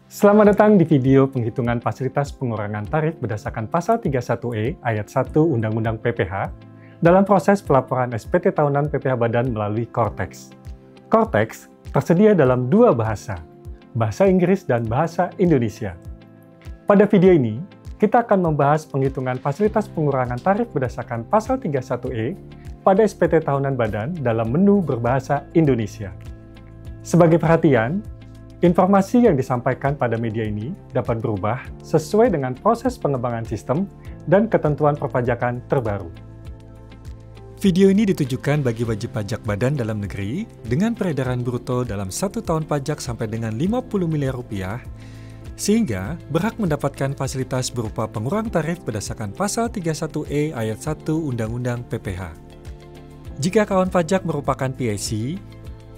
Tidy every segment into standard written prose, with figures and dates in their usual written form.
Selamat datang di video penghitungan fasilitas pengurangan tarif berdasarkan Pasal 31E Ayat 1 Undang-Undang PPH dalam proses pelaporan SPT tahunan PPH Badan melalui Cortex. Cortex tersedia dalam dua bahasa, Bahasa Inggris dan Bahasa Indonesia. Pada video ini, kita akan membahas penghitungan fasilitas pengurangan tarif berdasarkan Pasal 31E pada SPT tahunan Badan dalam menu berbahasa Indonesia. Sebagai perhatian, informasi yang disampaikan pada media ini dapat berubah sesuai dengan proses pengembangan sistem dan ketentuan perpajakan terbaru. Video ini ditujukan bagi wajib pajak badan dalam negeri dengan peredaran bruto dalam 1 tahun pajak sampai dengan 50 miliar rupiah, sehingga berhak mendapatkan fasilitas berupa pengurang tarif berdasarkan Pasal 31E Ayat 1 Undang-Undang PPH. Jika kawan pajak merupakan PIC,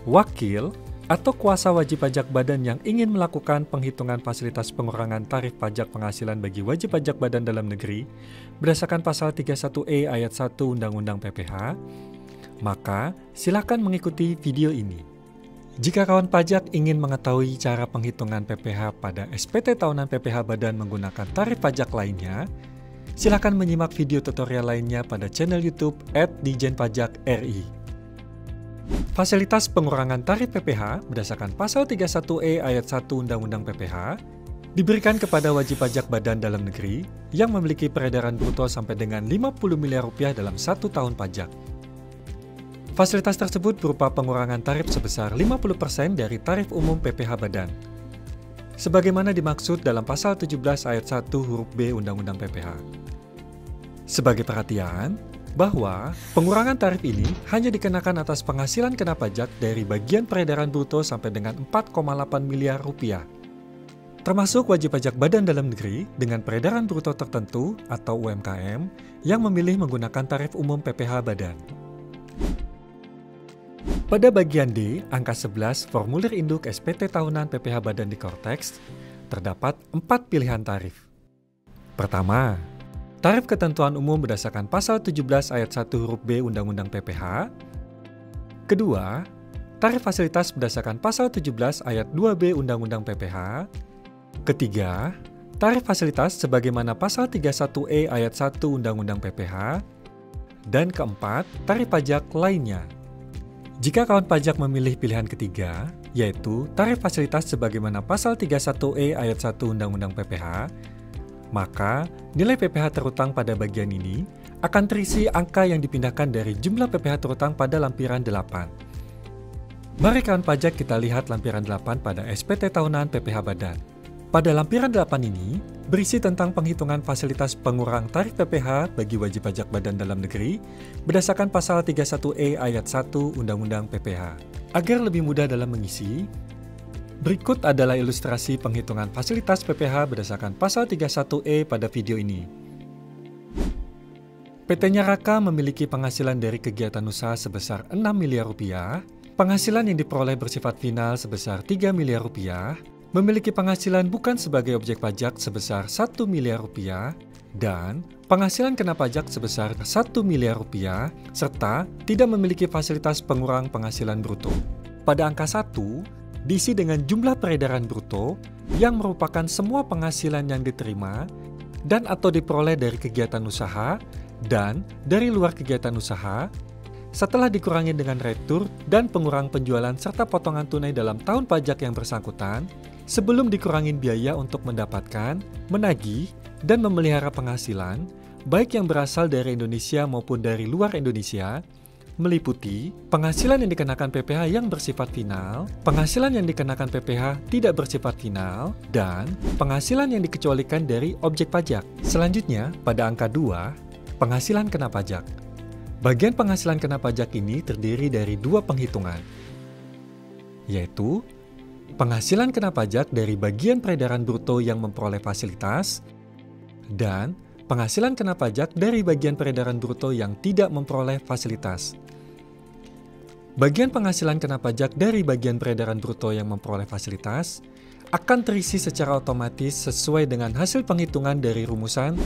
wakil, atau kuasa wajib pajak badan yang ingin melakukan penghitungan fasilitas pengurangan tarif pajak penghasilan bagi wajib pajak badan dalam negeri berdasarkan Pasal 31E Ayat 1 Undang-Undang PPH, maka silakan mengikuti video ini. Jika kawan pajak ingin mengetahui cara penghitungan PPH pada SPT tahunan PPH badan menggunakan tarif pajak lainnya, silakan menyimak video tutorial lainnya pada channel YouTube @dijenpajak.ri. Fasilitas pengurangan tarif PPH berdasarkan Pasal 31E Ayat 1 Undang-Undang PPH diberikan kepada wajib pajak badan dalam negeri yang memiliki peredaran bruto sampai dengan 50 miliar rupiah dalam 1 tahun pajak. Fasilitas tersebut berupa pengurangan tarif sebesar 50% dari tarif umum PPH badan, sebagaimana dimaksud dalam Pasal 17 Ayat 1 huruf B Undang-Undang PPH. Sebagai perhatian, bahwa pengurangan tarif ini hanya dikenakan atas penghasilan kena pajak dari bagian peredaran bruto sampai dengan 4,8 miliar rupiah, termasuk wajib pajak badan dalam negeri dengan peredaran bruto tertentu atau UMKM yang memilih menggunakan tarif umum PPH badan. Pada bagian D, angka 11 formulir induk SPT tahunan PPH badan di Cortex, terdapat 4 pilihan tarif. Pertama, tarif ketentuan umum berdasarkan Pasal 17 Ayat 1 huruf B Undang-Undang PPH. Kedua, tarif fasilitas berdasarkan Pasal 17 Ayat 2B Undang-Undang PPH. Ketiga, tarif fasilitas sebagaimana Pasal 31E Ayat 1 Undang-Undang PPH. Dan keempat, tarif pajak lainnya. Jika kawan pajak memilih pilihan ketiga, yaitu tarif fasilitas sebagaimana Pasal 31E Ayat 1 Undang-Undang PPH, maka nilai PPH terutang pada bagian ini akan terisi angka yang dipindahkan dari jumlah PPH terutang pada lampiran 8. Mari kawan pajak kita lihat lampiran 8 pada SPT tahunan PPH badan. Pada lampiran 8 ini berisi tentang penghitungan fasilitas pengurang tarif PPH bagi wajib pajak badan dalam negeri berdasarkan Pasal 31E Ayat 1 Undang-Undang PPH. Agar lebih mudah dalam mengisi, berikut adalah ilustrasi penghitungan fasilitas PPH berdasarkan Pasal 31E pada video ini. PT-nya Raka memiliki penghasilan dari kegiatan usaha sebesar 6 miliar rupiah, penghasilan yang diperoleh bersifat final sebesar 3 miliar rupiah, memiliki penghasilan bukan sebagai objek pajak sebesar 1 miliar rupiah, dan penghasilan kena pajak sebesar 1 miliar rupiah, serta tidak memiliki fasilitas pengurang penghasilan bruto. Pada angka 1, diisi dengan jumlah peredaran bruto yang merupakan semua penghasilan yang diterima dan atau diperoleh dari kegiatan usaha dan dari luar kegiatan usaha, setelah dikurangi dengan retur dan pengurang penjualan serta potongan tunai dalam tahun pajak yang bersangkutan, sebelum dikurangin biaya untuk mendapatkan, menagih, dan memelihara penghasilan, baik yang berasal dari Indonesia maupun dari luar Indonesia, meliputi penghasilan yang dikenakan PPH yang bersifat final, penghasilan yang dikenakan PPH tidak bersifat final, dan penghasilan yang dikecualikan dari objek pajak. Selanjutnya, pada angka 2, penghasilan kena pajak. Bagian penghasilan kena pajak ini terdiri dari dua penghitungan, yaitu penghasilan kena pajak dari bagian peredaran bruto yang memperoleh fasilitas, dan penghasilan kena pajak dari bagian peredaran bruto yang tidak memperoleh fasilitas. Bagian penghasilan kena pajak dari bagian peredaran bruto yang memperoleh fasilitas akan terisi secara otomatis sesuai dengan hasil penghitungan dari rumusan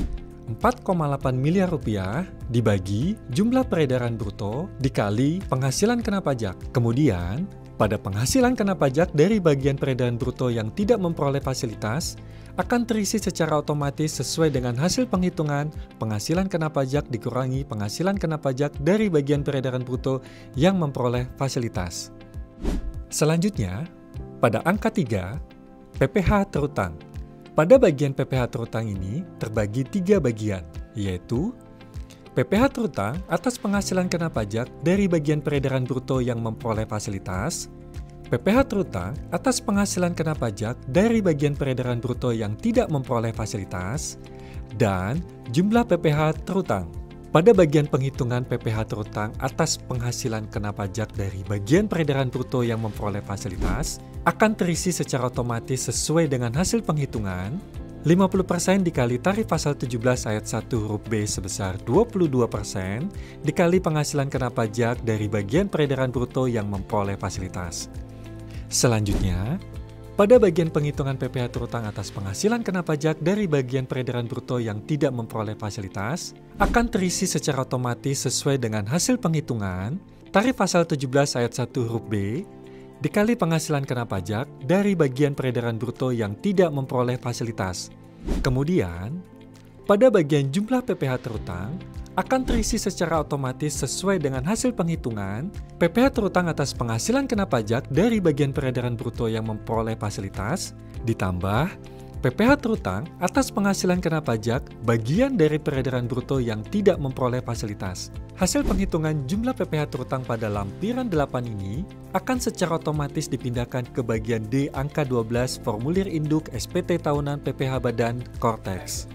4,8 miliar rupiah dibagi jumlah peredaran bruto dikali penghasilan kena pajak. Kemudian, Pada penghasilan kena pajak dari bagian peredaran bruto yang tidak memperoleh fasilitas, akan terisi secara otomatis sesuai dengan hasil penghitungan penghasilan kena pajak dikurangi penghasilan kena pajak dari bagian peredaran bruto yang memperoleh fasilitas. Selanjutnya, pada angka 3, PPh terutang. Pada bagian PPh terutang ini terbagi 3 bagian, yaitu PPh terutang atas penghasilan kena pajak dari bagian peredaran bruto yang memperoleh fasilitas, PPh terutang atas penghasilan kena pajak dari bagian peredaran bruto yang tidak memperoleh fasilitas, dan jumlah PPh terutang. Pada bagian penghitungan PPh terutang atas penghasilan kena pajak dari bagian peredaran bruto yang memperoleh fasilitas, akan terisi secara otomatis sesuai dengan hasil penghitungan 50% dikali tarif pasal 17 ayat 1 huruf B sebesar 22% dikali penghasilan kena pajak dari bagian peredaran bruto yang memperoleh fasilitas. Selanjutnya, pada bagian penghitungan PPh terutang atas penghasilan kena pajak dari bagian peredaran bruto yang tidak memperoleh fasilitas, akan terisi secara otomatis sesuai dengan hasil penghitungan tarif pasal 17 ayat 1 huruf B dikali penghasilan kena pajak dari bagian peredaran bruto yang tidak memperoleh fasilitas. Kemudian, pada bagian jumlah PPh terutang, akan terisi secara otomatis sesuai dengan hasil penghitungan PPh terutang atas penghasilan kena pajak dari bagian peredaran bruto yang memperoleh fasilitas, ditambah PPh terutang atas penghasilan kena pajak bagian dari peredaran bruto yang tidak memperoleh fasilitas. Hasil penghitungan jumlah PPh terutang pada lampiran 8 ini akan secara otomatis dipindahkan ke bagian D angka 12 formulir induk SPT tahunan PPh Badan Korteks.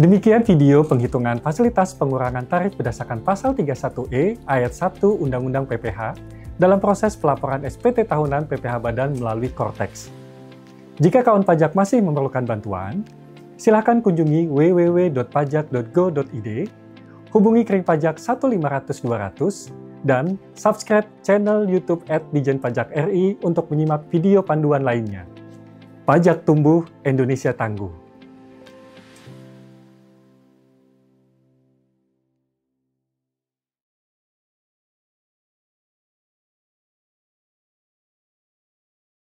Demikian video penghitungan fasilitas pengurangan tarif berdasarkan pasal 31E ayat 1 Undang-Undang PPh dalam proses pelaporan SPT tahunan PPh Badan melalui Korteks. Jika kawan pajak masih memerlukan bantuan, silakan kunjungi www.pajak.go.id, hubungi Kering Pajak 1500200, dan subscribe channel YouTube @Dijen Pajak RI untuk menyimak video panduan lainnya. Pajak tumbuh, Indonesia tangguh.